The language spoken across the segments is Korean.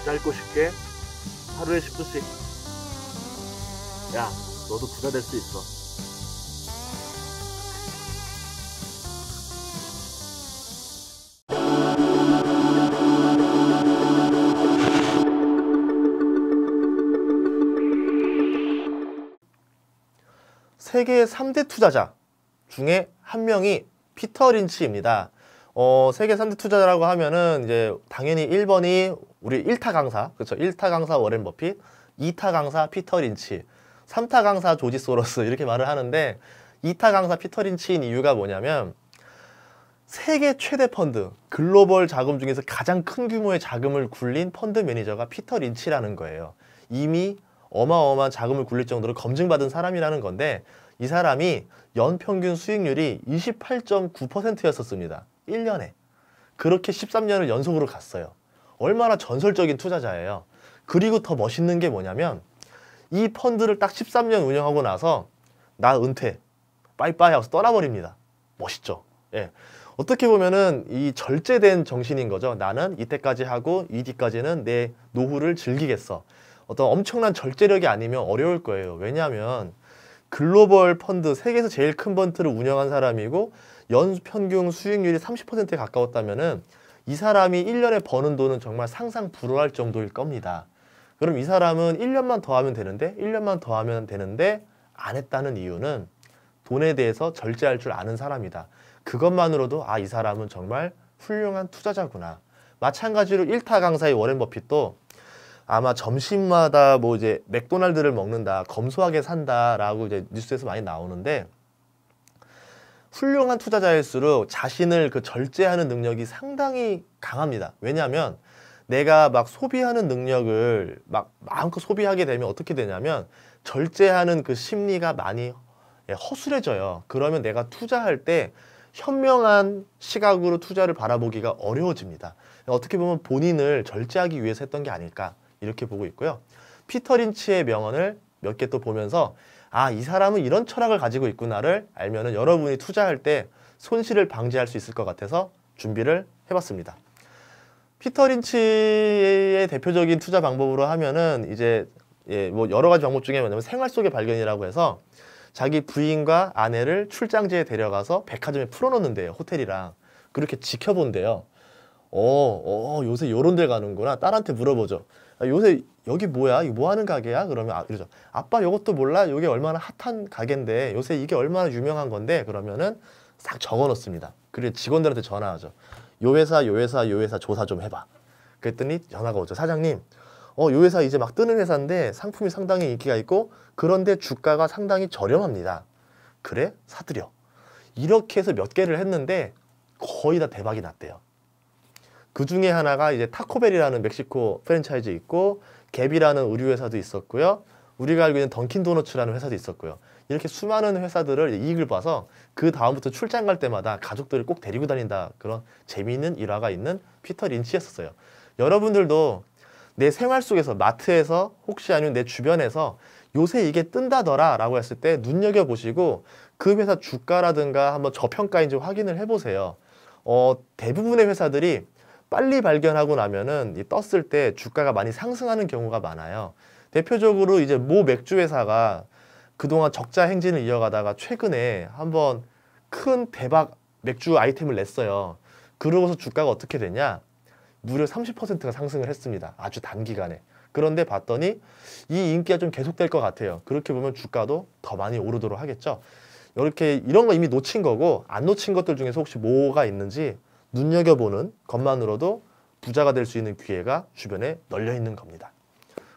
짧고 쉽게 하루에 10분씩. 야, 너도 부자 될 수 있어. 세계의 3대 투자자 중에 한 명이 피터 린치입니다. 세계 3대 투자자라고 하면은 이제 당연히 1번이 우리 1타 강사, 그렇죠? 1타 강사 워렌 버핏, 2타 강사 피터 린치, 3타 강사 조지 소로스 이렇게 말을 하는데 2타 강사 피터 린치인 이유가 뭐냐면 세계 최대 펀드, 글로벌 자금 중에서 가장 큰 규모의 자금을 굴린 펀드 매니저가 피터 린치라는 거예요. 이미 어마어마한 자금을 굴릴 정도로 검증받은 사람이라는 건데 이 사람이 연평균 수익률이 28.9%였었습니다. 1년에. 그렇게 13년을 연속으로 갔어요. 얼마나 전설적인 투자자예요. 그리고 더 멋있는 게 뭐냐면 이 펀드를 딱 13년 운영하고 나서 나 은퇴, 빠이빠이 하고서 떠나버립니다. 멋있죠? 예. 어떻게 보면은 이 절제된 정신인 거죠. 나는 이때까지 하고 이 뒤까지는 내 노후를 즐기겠어. 어떤 엄청난 절제력이 아니면 어려울 거예요. 왜냐하면 글로벌 펀드, 세계에서 제일 큰 펀드를 운영한 사람이고 연평균 수익률이 30%에 가까웠다면은 이 사람이 1년에 버는 돈은 정말 상상 불허할 정도일 겁니다. 그럼 이 사람은 1년만 더 하면 되는데 1년만 더 하면 되는데 안 했다는 이유는 돈에 대해서 절제할 줄 아는 사람이다. 그것만으로도 아, 이 사람은 정말 훌륭한 투자자구나. 마찬가지로 1타 강사의 워렌 버핏도 아마 점심마다 뭐 이제 맥도날드를 먹는다, 검소하게 산다라고 이제 뉴스에서 많이 나오는데 훌륭한 투자자일수록 자신을 그 절제하는 능력이 상당히 강합니다. 왜냐하면 내가 막 소비하는 능력을 막 마음껏 소비하게 되면 어떻게 되냐면 절제하는 그 심리가 많이 허술해져요. 그러면 내가 투자할 때 현명한 시각으로 투자를 바라보기가 어려워집니다. 어떻게 보면 본인을 절제하기 위해서 했던 게 아닐까 이렇게 보고 있고요. 피터 린치의 명언을 몇 개 또 보면서 아, 이 사람은 이런 철학을 가지고 있구나를 알면은 여러분이 투자할 때 손실을 방지할 수 있을 것 같아서 준비를 해봤습니다. 피터 린치의 대표적인 투자 방법으로 하면은 이제 뭐 여러 가지 방법 중에 뭐냐면 생활 속의 발견이라고 해서 자기 부인과 아내를 출장지에 데려가서 백화점에 풀어놓는데요. 호텔이랑. 그렇게 지켜본대요. 요새 요런 데 가는구나. 딸한테 물어보죠. 아, 요새 여기 뭐야? 이거 뭐 하는 가게야? 그러면 이러죠. 아빠 요것도 몰라? 이게 얼마나 핫한 가게인데 요새 이게 얼마나 유명한 건데 그러면은 싹 적어 놓습니다. 그리고 직원들한테 전화하죠. 요 회사 조사 좀 해봐. 그랬더니 전화가 오죠. 사장님, 요 회사 이제 막 뜨는 회사인데 상품이 상당히 인기가 있고 그런데 주가가 상당히 저렴합니다. 그래? 사들여. 이렇게 해서 몇 개를 했는데 거의 다 대박이 났대요. 그 중에 하나가 이제 타코벨이라는 멕시코 프랜차이즈 있고 갭이라는 의류 회사도 있었고요. 우리가 알고 있는 던킨 도너츠라는 회사도 있었고요. 이렇게 수많은 회사들을 이익을 봐서 그 다음부터 출장 갈 때마다 가족들을 꼭 데리고 다닌다. 그런 재미있는 일화가 있는 피터 린치였었어요. 여러분들도 내 생활 속에서 마트에서 혹시 아니면 내 주변에서 요새 이게 뜬다더라 라고 했을 때 눈여겨보시고 그 회사 주가라든가 한번 저평가인지 확인을 해보세요. 대부분의 회사들이 빨리 발견하고 나면은 떴을 때 주가가 많이 상승하는 경우가 많아요. 대표적으로 이제 모 맥주 회사가 그동안 적자 행진을 이어가다가 최근에 한번 큰 대박 맥주 아이템을 냈어요. 그러고서 주가가 어떻게 되냐? 무려 30%가 상승을 했습니다. 아주 단기간에. 그런데 봤더니 이 인기가 좀 계속될 것 같아요. 그렇게 보면 주가도 더 많이 오르도록 하겠죠. 이런 거 이미 놓친 거고 안 놓친 것들 중에서 혹시 뭐가 있는지 눈여겨보는 것만으로도 부자가 될 수 있는 기회가 주변에 널려 있는 겁니다.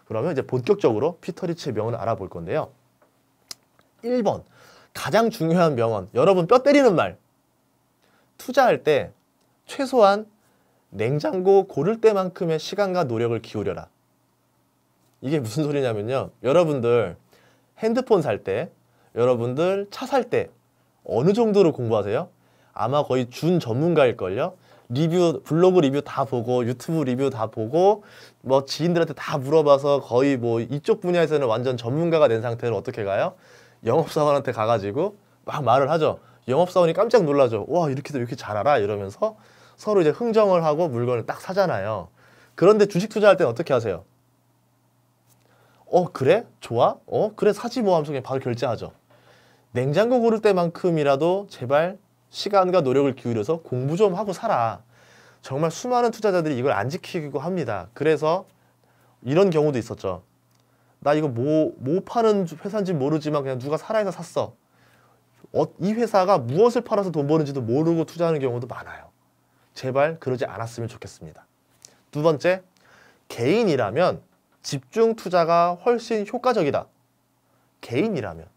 그러면 이제 본격적으로 피터 린치의 명언을 알아볼 건데요. 1번 가장 중요한 명언, 여러분 뼈 때리는 말. 투자할 때 최소한 냉장고 고를 때만큼의 시간과 노력을 기울여라. 이게 무슨 소리냐면요. 여러분들 핸드폰 살 때, 여러분들 차 살 때 어느 정도로 공부하세요? 아마 거의 준 전문가일걸요. 리뷰, 블로그 리뷰 다 보고 유튜브 리뷰 다 보고 뭐 지인들한테 다 물어봐서 거의 뭐 이쪽 분야에서는 완전 전문가가 된 상태로 어떻게 가요? 영업사원한테 가가지고 막 말을 하죠. 영업사원이 깜짝 놀라죠. 와, 이렇게도 이렇게 잘 알아? 이러면서 서로 이제 흥정을 하고 물건을 딱 사잖아요. 그런데 주식 투자할 때는 어떻게 하세요? 그래? 좋아? 그래 사지 뭐 하면서 그냥 바로 결제하죠. 냉장고 고를 때만큼이라도 제발 시간과 노력을 기울여서 공부 좀 하고 살아. 정말 수많은 투자자들이 이걸 안 지키고 합니다. 그래서 이런 경우도 있었죠. 나 이거 뭐 파는 회사인지 모르지만 그냥 누가 사라 해서 샀어. 이 회사가 무엇을 팔아서 돈 버는지도 모르고 투자하는 경우도 많아요. 제발 그러지 않았으면 좋겠습니다. 두 번째, 개인이라면 집중 투자가 훨씬 효과적이다. 개인이라면.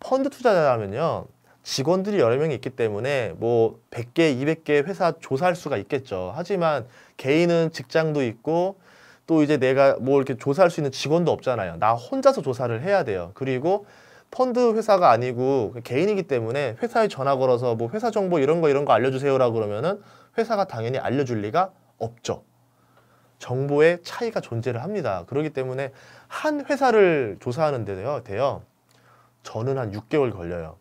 펀드 투자자라면요. 직원들이 여러 명이 있기 때문에 뭐 100개, 200개 회사 조사할 수가 있겠죠. 하지만 개인은 직장도 있고 또 이제 내가 뭐 이렇게 조사할 수 있는 직원도 없잖아요. 나 혼자서 조사를 해야 돼요. 그리고 펀드 회사가 아니고 개인이기 때문에 회사에 전화 걸어서 뭐 회사 정보 이런 거 알려주세요라고 그러면은 회사가 당연히 알려줄 리가 없죠. 정보의 차이가 존재를 합니다. 그렇기 때문에 한 회사를 조사하는 데요. 저는 한 6개월 걸려요.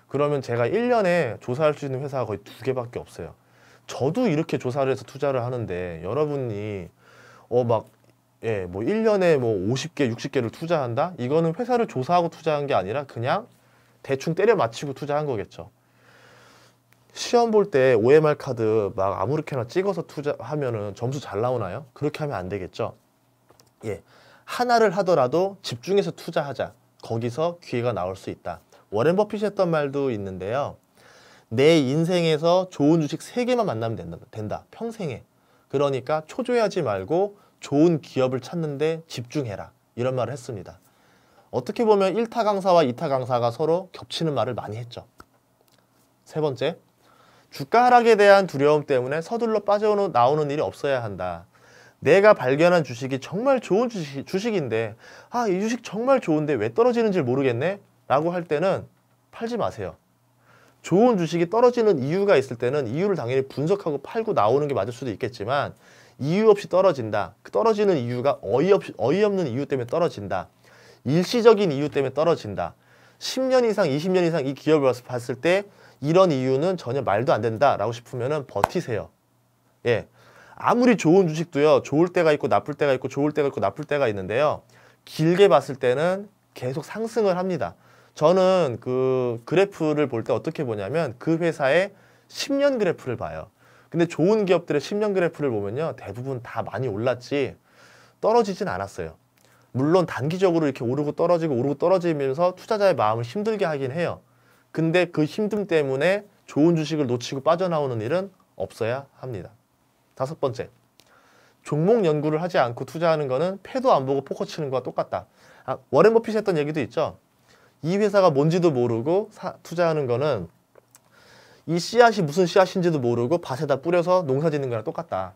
그러면 제가 1년에 조사할 수 있는 회사가 거의 2개밖에 없어요. 저도 이렇게 조사를 해서 투자를 하는데 여러분이 뭐 1년에 뭐 50개, 60개를 투자한다? 이거는 회사를 조사하고 투자한 게 아니라 그냥 대충 때려 맞히고 투자한 거겠죠. 시험 볼 때 OMR 카드 막 아무렇게나 찍어서 투자하면은 점수 잘 나오나요? 그렇게 하면 안 되겠죠. 하나를 하더라도 집중해서 투자하자. 거기서 기회가 나올 수 있다. 워렌 버핏이 했던 말도 있는데요. 내 인생에서 좋은 주식 3개만 만나면 된다. 평생에. 그러니까 초조해하지 말고 좋은 기업을 찾는데 집중해라. 이런 말을 했습니다. 어떻게 보면 1타 강사와 2타 강사가 서로 겹치는 말을 많이 했죠. 세 번째, 주가 하락에 대한 두려움 때문에 서둘러 빠져나오는 일이 없어야 한다. 내가 발견한 주식이 정말 좋은 주식인데 이 주식 정말 좋은데 왜 떨어지는지 모르겠네? 라고 할 때는 팔지 마세요. 좋은 주식이 떨어지는 이유가 있을 때는 이유를 당연히 분석하고 팔고 나오는 게 맞을 수도 있겠지만 이유 없이 떨어진다. 그 떨어지는 이유가 어이없는 이유 때문에 떨어진다. 일시적인 이유 때문에 떨어진다. 10년 이상, 20년 이상 이 기업을 봤을 때 이런 이유는 전혀 말도 안 된다라고 싶으면 버티세요. 아무리 좋은 주식도요. 좋을 때가 있고 나쁠 때가 있고 좋을 때가 있고 나쁠 때가 있는데요. 길게 봤을 때는 계속 상승을 합니다. 저는 그 그래프를 볼 때 어떻게 보냐면 그 회사의 10년 그래프를 봐요. 근데 좋은 기업들의 10년 그래프를 보면요. 대부분 다 많이 올랐지 떨어지진 않았어요. 물론 단기적으로 이렇게 오르고 떨어지면서 투자자의 마음을 힘들게 하긴 해요. 근데 그 힘듦 때문에 좋은 주식을 놓치고 빠져나오는 일은 없어야 합니다. 5번째, 종목 연구를 하지 않고 투자하는 거는 패도 안 보고 포커 치는 거와 똑같다. 워렌 버핏이 했던 얘기도 있죠. 이 회사가 뭔지도 모르고 투자하는 거는 이 씨앗이 무슨 씨앗인지도 모르고 밭에다 뿌려서 농사 짓는 거랑 똑같다.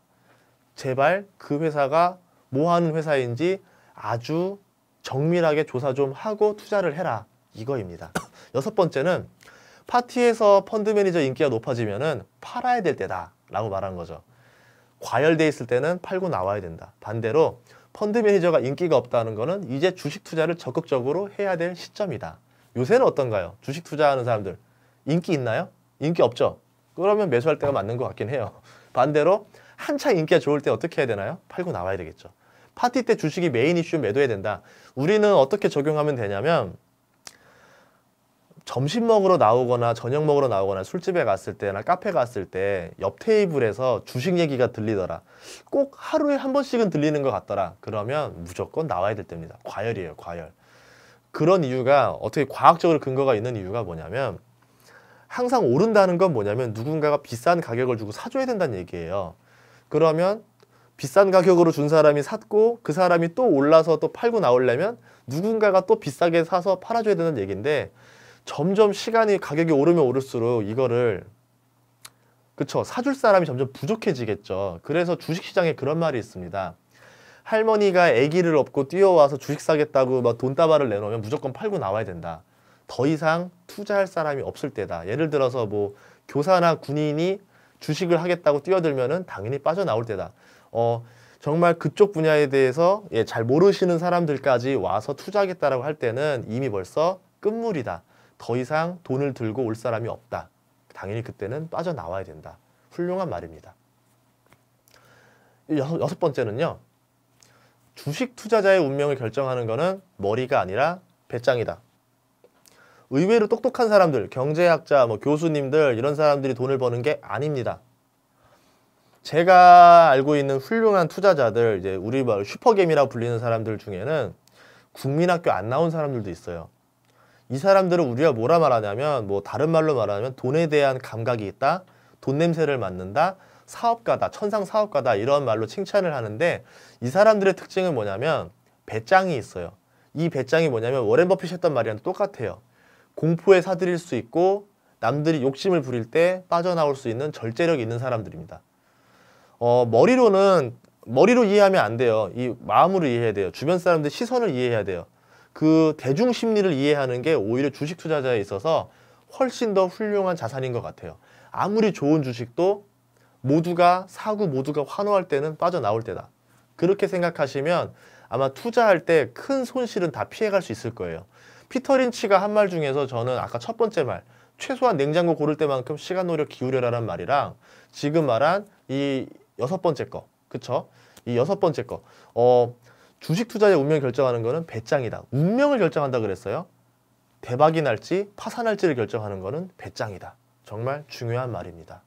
제발 그 회사가 뭐 하는 회사인지 아주 정밀하게 조사 좀 하고 투자를 해라. 이거입니다. 6번째는 파티에서 펀드 매니저 인기가 높아지면은 팔아야 될 때다 라고 말한 거죠. 과열돼 있을 때는 팔고 나와야 된다. 반대로 펀드 매니저가 인기가 없다는 거는 이제 주식 투자를 적극적으로 해야 될 시점이다. 요새는 어떤가요? 주식 투자하는 사람들 인기 있나요? 인기 없죠? 그러면 매수할 때가 맞는 것 같긴 해요. 반대로 한창 인기가 좋을 때 어떻게 해야 되나요? 팔고 나와야 되겠죠. 파티 때 주식이 메인 이슈 매도해야 된다. 우리는 어떻게 적용하면 되냐면 점심 먹으러 나오거나 저녁 먹으러 나오거나 술집에 갔을 때나 카페 갔을 때 옆 테이블에서 주식 얘기가 들리더라. 꼭 하루에 한 번씩은 들리는 것 같더라. 그러면 무조건 나와야 될 때입니다. 과열이에요, 과열. 그런 이유가 어떻게 과학적으로 근거가 있는 이유가 뭐냐면 항상 오른다는 건 뭐냐면 누군가가 비싼 가격을 주고 사줘야 된다는 얘기예요. 그러면 비싼 가격으로 준 사람이 샀고 그 사람이 또 올라서 또 팔고 나오려면 누군가가 또 비싸게 사서 팔아줘야 되는 얘기인데 점점 시간이 가격이 오르면 오를수록 이거를 사줄 사람이 점점 부족해지겠죠. 그래서 주식시장에 그런 말이 있습니다. 할머니가 아기를 업고 뛰어와서 주식 사겠다고 막 돈다발을 내놓으면 무조건 팔고 나와야 된다. 더 이상 투자할 사람이 없을 때다. 예를 들어서 뭐 교사나 군인이 주식을 하겠다고 뛰어들면은 당연히 빠져나올 때다. 정말 그쪽 분야에 대해서 잘 모르시는 사람들까지 와서 투자하겠다라고 할 때는 이미 벌써 끝물이다. 더 이상 돈을 들고 올 사람이 없다. 당연히 그때는 빠져나와야 된다. 훌륭한 말입니다. 여섯 번째는요. 주식 투자자의 운명을 결정하는 거는 머리가 아니라 배짱이다. 의외로 똑똑한 사람들, 경제학자, 뭐 교수님들 이런 사람들이 돈을 버는 게 아닙니다. 제가 알고 있는 훌륭한 투자자들, 이제 우리 말 슈퍼겜이라고 불리는 사람들 중에는 국민학교 안 나온 사람들도 있어요. 이 사람들은 우리가 뭐라 말하냐면, 뭐 다른 말로 말하면 돈에 대한 감각이 있다, 돈 냄새를 맡는다, 사업가다, 천상 사업가다 이런 말로 칭찬을 하는데, 이 사람들의 특징은 뭐냐면 배짱이 있어요. 이 배짱이 뭐냐면 워렌 버핏이 했던 말이랑 똑같아요. 공포에 사들일 수 있고 남들이 욕심을 부릴 때 빠져나올 수 있는 절제력이 있는 사람들입니다. 머리로 이해하면 안 돼요. 이 마음으로 이해해야 돼요. 주변 사람들 시선을 이해해야 돼요. 그 대중 심리를 이해하는 게 오히려 주식 투자자에 있어서 훨씬 더 훌륭한 자산인 것 같아요. 아무리 좋은 주식도 모두가 사고 모두가 환호할 때는 빠져나올 때다. 그렇게 생각하시면 아마 투자할 때 큰 손실은 다 피해갈 수 있을 거예요. 피터 린치가 한 말 중에서 저는 아까 첫 번째 말, 최소한 냉장고 고를 때만큼 시간 노력 기울여라란 말이랑 지금 말한 이 여섯 번째 거, 그쵸? 이 여섯 번째 거, 주식 투자의 운명 결정하는 거는 배짱이다. 운명을 결정한다 그랬어요. 대박이 날지 파산할지를 결정하는 거는 배짱이다. 정말 중요한 말입니다.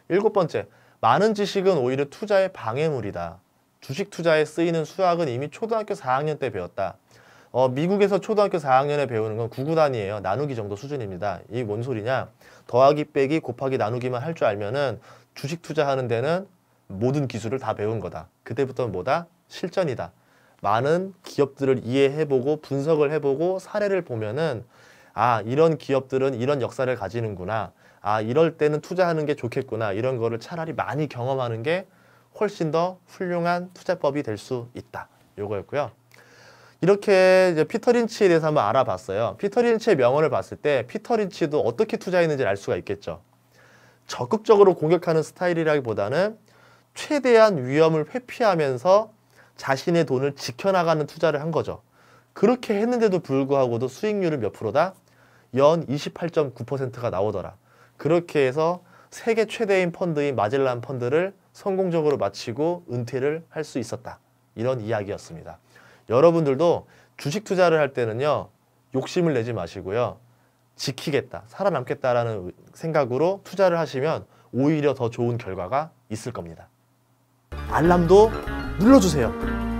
일곱 번째, 많은 지식은 오히려 투자의 방해물이다. 주식 투자에 쓰이는 수학은 이미 초등학교 4학년 때 배웠다. 미국에서 초등학교 4학년에 배우는 건 구구단위예요. 나누기 정도 수준입니다. 이게 뭔 소리냐? 더하기, 빼기, 곱하기, 나누기만 할 줄 알면은 주식 투자하는 데는 모든 기술을 다 배운 거다. 그때부터는 뭐다? 실전이다. 많은 기업들을 이해해보고 분석을 해보고 사례를 보면은 아, 이런 기업들은 이런 역사를 가지는구나. 아, 이럴 때는 투자하는 게 좋겠구나. 이런 거를 차라리 많이 경험하는 게 훨씬 더 훌륭한 투자법이 될 수 있다. 요거였고요. 이렇게 이제 피터 린치에 대해서 한번 알아봤어요. 피터 린치의 명언을 봤을 때 피터 린치도 어떻게 투자했는지를 알 수가 있겠죠. 적극적으로 공격하는 스타일이라기보다는 최대한 위험을 회피하면서 자신의 돈을 지켜나가는 투자를 한 거죠. 그렇게 했는데도 불구하고도 수익률은 몇 프로다? 연 28.9%가 나오더라. 그렇게 해서 세계 최대인 펀드인 마젤란 펀드를 성공적으로 마치고 은퇴를 할 수 있었다. 이런 이야기였습니다. 여러분들도 주식 투자를 할 때는요, 욕심을 내지 마시고요. 지키겠다, 살아남겠다라는 생각으로 투자를 하시면 오히려 더 좋은 결과가 있을 겁니다. 알람도 눌러주세요.